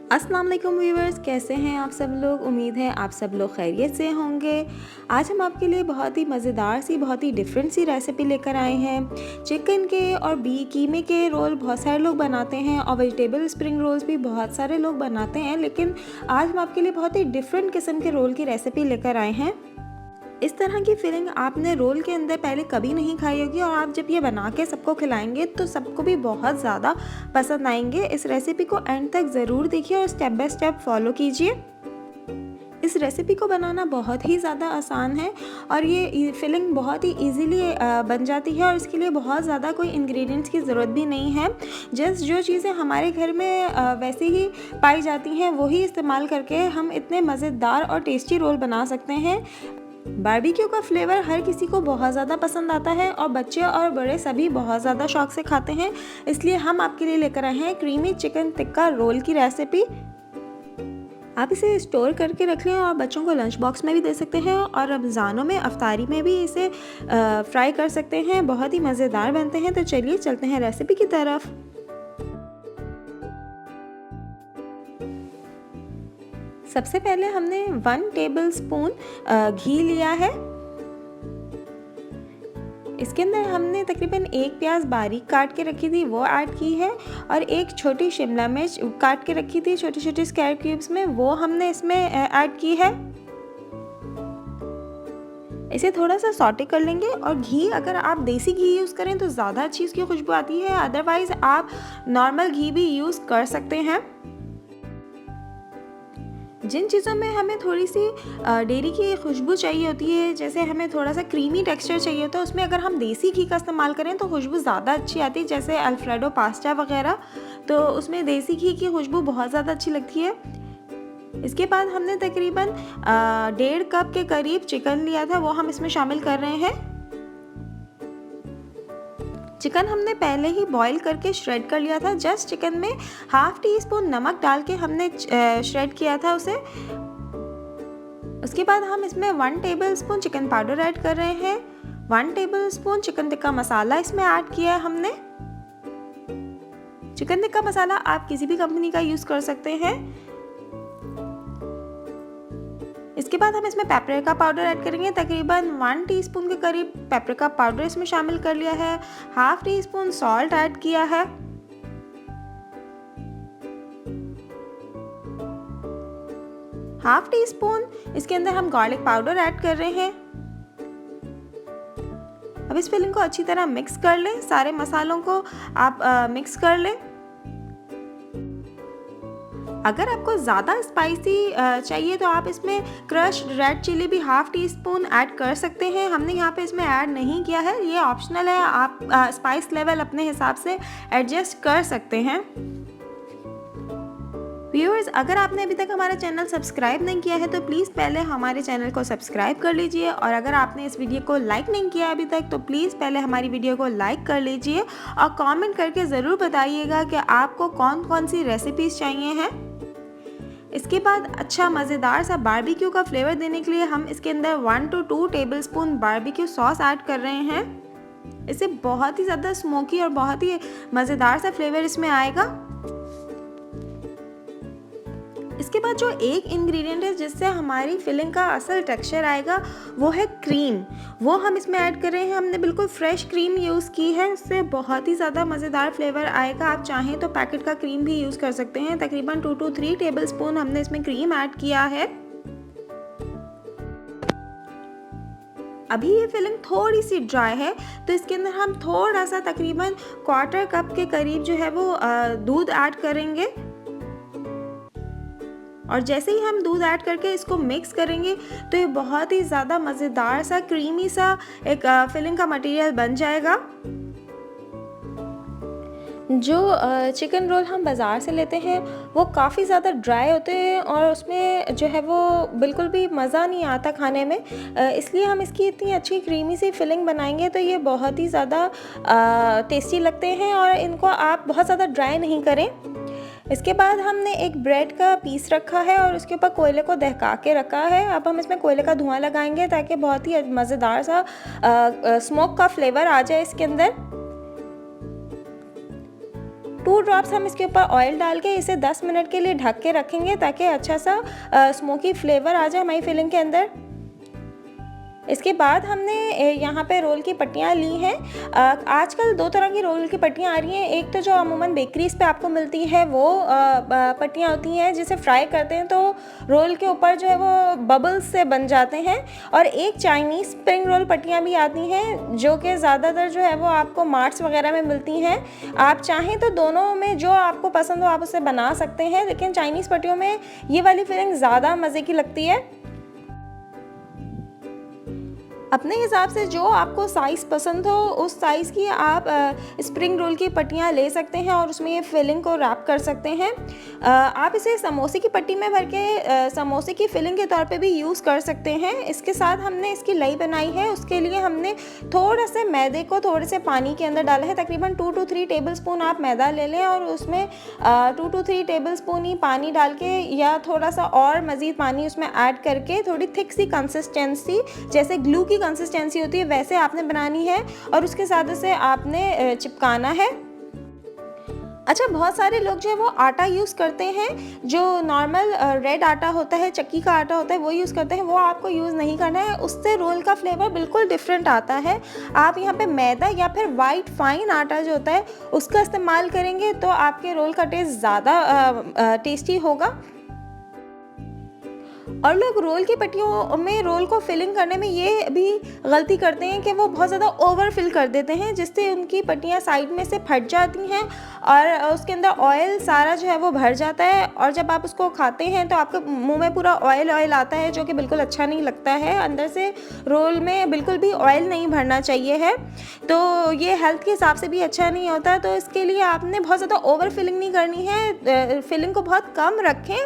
अस्सलाम वालेकुम व्यूअर्स, कैसे हैं आप सब लोग। उम्मीद है आप सब लोग खैरियत से होंगे। आज हम आपके लिए बहुत ही मज़ेदार सी, बहुत ही डिफरेंट सी रेसिपी लेकर आए हैं। चिकन के और कीमे के रोल बहुत सारे लोग बनाते हैं और वेजिटेबल स्प्रिंग रोल्स भी बहुत सारे लोग बनाते हैं, लेकिन आज हम आपके लिए बहुत ही डिफरेंट किस्म के रोल की रेसिपी लेकर आए हैं। इस तरह की फीलिंग आपने रोल के अंदर पहले कभी नहीं खाई होगी और आप जब ये बना के सबको खिलाएंगे तो सबको भी बहुत ज़्यादा पसंद आएंगे। इस रेसिपी को एंड तक ज़रूर देखिए और स्टेप बाय स्टेप फॉलो कीजिए। इस रेसिपी को बनाना बहुत ही ज़्यादा आसान है और ये फिलिंग बहुत ही इजीली बन जाती है और इसके लिए बहुत ज़्यादा कोई इंग्रेडिएंट्स की ज़रूरत भी नहीं है। जस्ट जो चीज़ें हमारे घर में वैसे ही पाई जाती हैं वही इस्तेमाल करके हम इतने मज़ेदार और टेस्टी रोल बना सकते हैं। बारबेक्यू का फ्लेवर हर किसी को बहुत ज़्यादा पसंद आता है और बच्चे और बड़े सभी बहुत ज़्यादा शौक से खाते हैं, इसलिए हम आपके लिए लेकर आए हैं क्रीमी चिकन टिक्का रोल की रेसिपी। आप इसे स्टोर करके रख लें और बच्चों को लंच बॉक्स में भी दे सकते हैं और रमज़ानों में अफ्तारी में भी इसे फ्राई कर सकते हैं। बहुत ही मज़ेदार बनते हैं। तो चलिए चलते हैं रेसिपी की तरफ। सबसे पहले हमने 1 टेबल स्पून घी लिया है। इसके अंदर हमने तकरीबन 1 प्याज बारीक काट के रखी थी वो ऐड की है और एक छोटी शिमला मिर्च काट के रखी थी छोटी छोटी स्क्वायर क्यूब्स में, वो हमने इसमें ऐड की है। इसे थोड़ा सा सॉटे कर लेंगे और घी अगर आप देसी घी यूज़ करें तो ज़्यादा अच्छी इसकी खुशबू आती है, अदरवाइज़ आप नॉर्मल घी भी यूज़ कर सकते हैं। जिन चीज़ों में हमें थोड़ी सी डेयरी की खुशबू चाहिए होती है, जैसे हमें थोड़ा सा क्रीमी टेक्सचर चाहिए होता है, उसमें अगर हम देसी घी का इस्तेमाल करें तो खुशबू ज़्यादा अच्छी आती है। जैसे अल्फ्रेडो पास्ता वगैरह, तो उसमें देसी घी की खुशबू बहुत ज़्यादा अच्छी लगती है। इसके बाद हमने तकरीबन 1.5 कप के करीब चिकन लिया था, वो हम इसमें शामिल कर रहे हैं। चिकन हमने पहले ही बॉईल करके श्रेड कर लिया था। जस्ट चिकन में ½ टीस्पून नमक डाल के हमने श्रेड किया था उसे। उसके बाद हम इसमें 1 table spoon chicken powder add कर रहे हैं। 1 table spoon chicken tikka masala इसमें ऐड किया है हमने। चिकन टिक्का मसाला आप किसी भी कंपनी का यूज़ कर सकते हैं। इसके बाद हम इसमें पेपरिका पाउडर ऐड करेंगे। तकरीबन 1 टीस्पून के करीब पेपरिका पाउडर इसमें शामिल कर लिया है। ½ टीस्पून सॉल्ट ऐड किया है। ½ टीस्पून इसके अंदर हम गार्लिक पाउडर ऐड कर रहे हैं। अब इस फिलिंग को अच्छी तरह मिक्स कर लें, सारे मसालों को आप मिक्स कर लें। अगर आपको ज़्यादा स्पाइसी चाहिए तो आप इसमें क्रश्ड रेड चिली भी ½ टीस्पून ऐड कर सकते हैं। हमने यहाँ पे इसमें ऐड नहीं किया है, ये ऑप्शनल है, आप स्पाइस लेवल अपने हिसाब से एडजस्ट कर सकते हैं। व्यूअर्स, अगर आपने अभी तक हमारा चैनल सब्सक्राइब नहीं किया है तो प्लीज़ पहले हमारे चैनल को सब्सक्राइब कर लीजिए और अगर आपने इस वीडियो को लाइक नहीं किया अभी तक तो प्लीज़ पहले हमारी वीडियो को लाइक कर लीजिए और कमेंट करके ज़रूर बताइएगा कि आपको कौन कौन सी रेसिपीज़ चाहिए हैं। इसके बाद अच्छा मज़ेदार सा बारबेक्यू का फ्लेवर देने के लिए हम इसके अंदर 1 to 2 table spoon barbecue sauce add कर रहे हैं। इससे बहुत ही ज़्यादा स्मोकी और बहुत ही मज़ेदार सा फ्लेवर इसमें आएगा। इसके बाद जो एक इंग्रेडिएंट है जिससे हमारी फिलिंग का असल टेक्सचर आएगा वो है क्रीम, वो हम इसमें ऐड कर रहे हैं। हमने बिल्कुल फ्रेश क्रीम यूज़ की है, इससे बहुत ही ज़्यादा मज़ेदार फ्लेवर आएगा। आप चाहें तो पैकेट का क्रीम भी यूज़ कर सकते हैं। तकरीबन 2 to 3 टेबल स्पून हमने इसमें क्रीम ऐड किया है। अभी ये फिलिंग थोड़ी सी ड्राई है तो इसके अंदर हम थोड़ा सा तकरीबन 1/4 कप के करीब जो है वो दूध ऐड करेंगे और जैसे ही हम दूध ऐड करके इसको मिक्स करेंगे तो ये बहुत ही ज़्यादा मज़ेदार सा क्रीमी सा एक फिलिंग का मटेरियल बन जाएगा। जो चिकन रोल हम बाज़ार से लेते हैं वो काफ़ी ज़्यादा ड्राई होते हैं और उसमें जो है वो बिल्कुल भी मज़ा नहीं आता खाने में, इसलिए हम इसकी इतनी अच्छी क्रीमी सी फिलिंग बनाएंगे तो ये बहुत ही ज़्यादा टेस्टी लगते हैं और इनको आप बहुत ज़्यादा ड्राई नहीं करें। इसके बाद हमने एक ब्रेड का पीस रखा है और उसके ऊपर कोयले को दहका के रखा है। अब हम इसमें कोयले का धुआं लगाएंगे ताकि बहुत ही मज़ेदार सा स्मोक का फ्लेवर आ जाए इसके अंदर। 2 ड्रॉप्स हम इसके ऊपर ऑयल डाल के इसे 10 मिनट के लिए ढक के रखेंगे ताकि अच्छा सा स्मोकी फ्लेवर आ जाए हमारी फिलिंग के अंदर। इसके बाद हमने यहाँ पे रोल की पट्टियाँ ली हैं। आजकल 2 तरह की रोल की पट्टियाँ आ रही हैं। एक तो जो अमूमन बेकरीज पे आपको मिलती है वो पट्टियाँ होती हैं जिसे फ्राई करते हैं तो रोल के ऊपर जो है वो बबल्स से बन जाते हैं, और एक चाइनीज़ स्प्रिंग रोल पट्टियाँ भी आती हैं जो कि ज़्यादातर जो है वो आपको मार्ट्स वगैरह में मिलती हैं। आप चाहें तो दोनों में जो आपको पसंद हो आप उसे बना सकते हैं, लेकिन चाइनीज़ पट्टियों में ये वाली फिलिंग ज़्यादा मज़े की लगती है। अपने हिसाब से जो आपको साइज़ पसंद हो उस साइज़ की आप स्प्रिंग रोल की पट्टियाँ ले सकते हैं और उसमें ये फिलिंग को रैप कर सकते हैं। आप इसे समोसे की पट्टी में भर के समोसे की फिलिंग के तौर पे भी यूज़ कर सकते हैं। इसके साथ हमने इसकी लई बनाई है, उसके लिए हमने थोड़ा से मैदे को थोड़े से पानी के अंदर डाला है। तकरीबन 2 to 3 टेबल स्पून आप मैदा ले लें और उसमें 2 to 3 टेबल स्पून ही पानी डाल के या थोड़ा सा और मज़ीद पानी उसमें ऐड करके थोड़ी थिक सी कंसिस्टेंसी, जैसे ग्लू की कंसिस्टेंसी होती है वैसे आपने बनानी है और उसके साथ इसे आपने चिपकाना है। अच्छा, बहुत सारे लोग जो है वो आटा यूज़ करते हैं, जो नॉर्मल रेड आटा होता है, चक्की का आटा होता है, वो यूज़ करते हैं। वो आपको यूज़ नहीं करना है, उससे रोल का फ्लेवर बिल्कुल डिफरेंट आता है। आप यहाँ पे मैदा या फिर वाइट फाइन आटा जो होता है उसका इस्तेमाल करेंगे तो आपके रोल का टेस्ट ज़्यादा टेस्टी होगा। और लोग रोल की पट्टियों में रोल को फिलिंग करने में ये भी गलती करते हैं कि वो बहुत ज़्यादा ओवर फिल कर देते हैं, जिससे उनकी पट्टियाँ साइड में से फट जाती हैं और उसके अंदर ऑयल सारा जो है वो भर जाता है, और जब आप उसको खाते हैं तो आपके मुंह में पूरा ऑयल ऑयल आता है जो कि बिल्कुल अच्छा नहीं लगता है। अंदर से रोल में बिल्कुल भी ऑयल नहीं भरना चाहिए है, तो ये हेल्थ के हिसाब से भी अच्छा नहीं होता। तो इसके लिए आपने बहुत ज़्यादा ओवर फिलिंग नहीं करनी है, फिलिंग को बहुत कम रखें,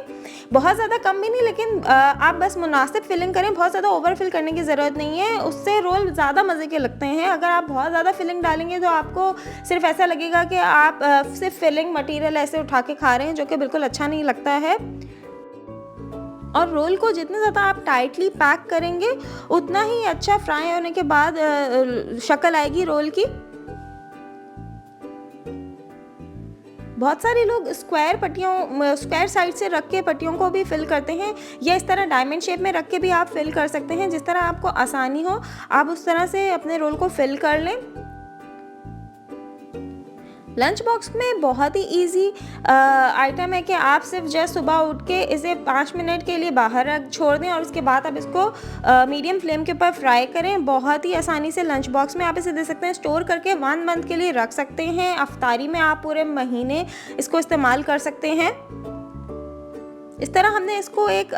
बहुत ज़्यादा कम भी नहीं, लेकिन आप बस मुनासिब फिलिंग करें। बहुत ज़्यादा ओवर फिल करने की ज़रूरत नहीं है, उससे रोल ज़्यादा मज़े के लगते हैं। अगर आप बहुत ज़्यादा फिलिंग डालेंगे तो आपको सिर्फ ऐसा लगेगा कि आप सिर्फ फिलिंग मटेरियल ऐसे उठा के खा रहे हैं, जो कि बिल्कुल अच्छा नहीं लगता है। और रोल को जितना ज़्यादा आप टाइटली पैक करेंगे उतना ही अच्छा फ्राई होने के बाद शक्ल आएगी रोल की। बहुत सारे लोग स्क्वायर साइड से रख के पट्टियों को भी फिल करते हैं, या इस तरह डायमंड शेप में रख के भी आप फिल कर सकते हैं। जिस तरह आपको आसानी हो आप उस तरह से अपने रोल को फिल कर लें। लंच बॉक्स में बहुत ही इजी आइटम है कि आप सिर्फ जस्ट सुबह उठ के इसे 5 मिनट के लिए बाहर छोड़ दें और उसके बाद आप इसको मीडियम फ्लेम के ऊपर फ्राई करें। बहुत ही आसानी से लंच बॉक्स में आप इसे दे सकते हैं, स्टोर करके 1 मंथ के लिए रख सकते हैं। अफ्तारी में आप पूरे महीने इसको इस्तेमाल कर सकते हैं। इस तरह हमने इसको एक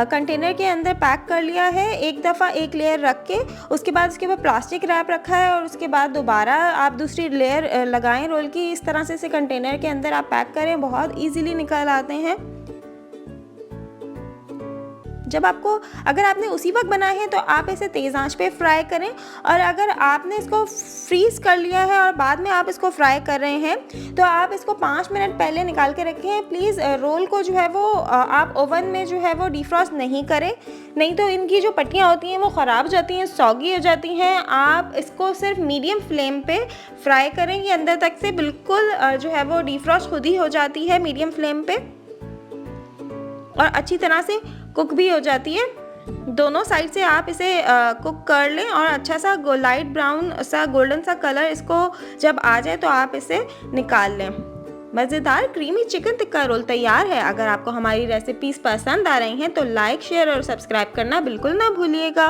कंटेनर के अंदर पैक कर लिया है। एक दफ़ा एक लेयर रख के उसके बाद उसके ऊपर प्लास्टिक रैप रखा है और उसके बाद दोबारा आप दूसरी लेयर लगाएं रोल की। इस तरह से इसे कंटेनर के अंदर आप पैक करें, बहुत इजीली निकल आते हैं। अगर आपने उसी वक्त बनाए हैं तो आप इसे तेज़ आंच पे फ्राई करें, और अगर आपने इसको फ्रीज़ कर लिया है और बाद में आप इसको फ्राई कर रहे हैं तो आप इसको 5 मिनट पहले निकाल के रखें। प्लीज़ रोल को जो है वो आप ओवन में जो है वो डिफ्रॉस्ट नहीं करें, नहीं तो इनकी जो पट्टियाँ होती हैं वो ख़राब हो जाती हैं, सॉगी हो जाती हैं। आप इसको सिर्फ मीडियम फ्लेम पे फ्राई करें, ये अंदर तक से बिल्कुल जो है वो डिफ्रॉस्ट खुद ही हो जाती है मीडियम फ्लेम पे, और अच्छी तरह से कुक भी हो जाती है। दोनों साइड से आप इसे कुक कर लें और अच्छा सा लाइट ब्राउन सा गोल्डन सा कलर इसको जब आ जाए तो आप इसे निकाल लें। मज़ेदार क्रीमी चिकन टिक्का रोल तैयार है। अगर आपको हमारी रेसिपीज़ पसंद आ रही हैं तो लाइक, शेयर और सब्सक्राइब करना बिल्कुल ना भूलिएगा।